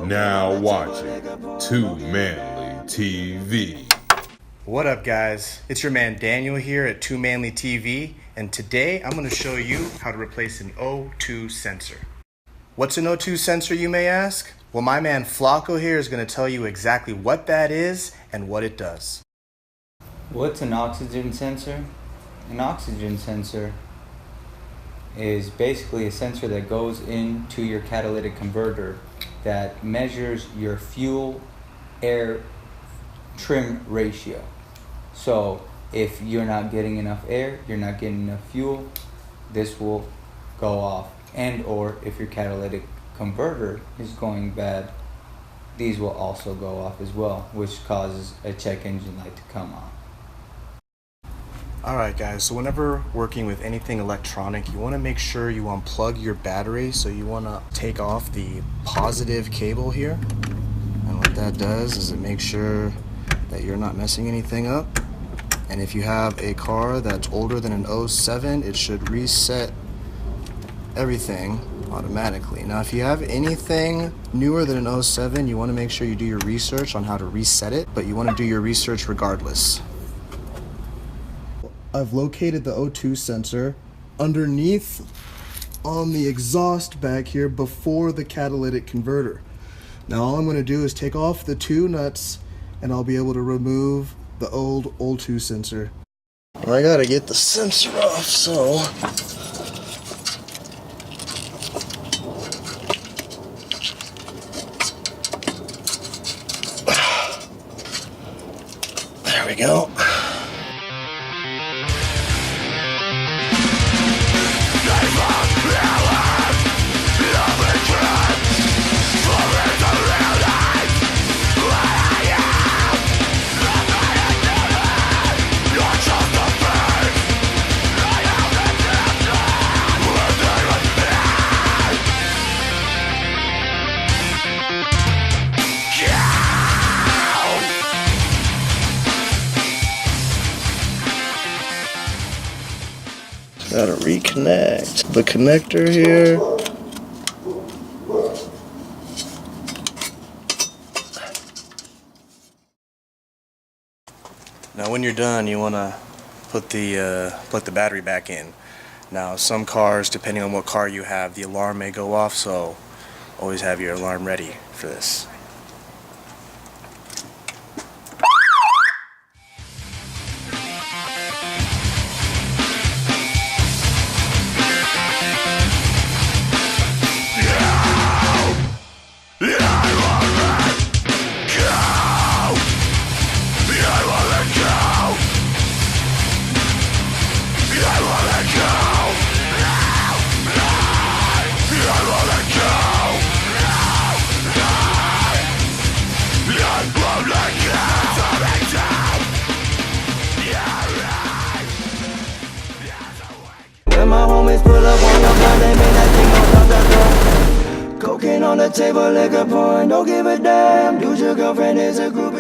Now watching TooManly TV. What up, guys? It's your man Daniel here at TooManly TV, and today I'm going to show you how to replace an O2 sensor. What's an O2 sensor, you may ask? Well, my man Flacco here is going to tell you exactly what that is and what it does. What's an oxygen sensor? An oxygen sensor is basically a sensor that goes into your catalytic converter that measures your fuel air trim ratio. So if you're not getting enough air, you're not getting enough fuel, this will go off. And or if your catalytic converter is going bad, these will also go off as well, which causes a check engine light to come on. Alright guys, so whenever working with anything electronic, you want to make sure you unplug your battery. So you want to take off the positive cable here, and what that does is it makes sure that you're not messing anything up. And if you have a car that's older than an 07, it should reset everything automatically. Now if you have anything newer than an 07, you want to make sure you do your research on how to reset it, but you want to do your research regardless. I've located the O2 sensor underneath on the exhaust back here before the catalytic converter. Now all I'm going to do is take off the two nuts and I'll be able to remove the old O2 sensor. Well, I gotta get the sensor off, so there we go. Gotta reconnect the connector here. Now when you're done, you want to put plug the battery back in. Now some cars, depending on what car you have, the alarm may go off, so always have your alarm ready for this. When my homies pull up on your block, they make that thing go da da da. Cocaine on the table, liquor pouring, don't give a damn. Dude, your girlfriend is a group.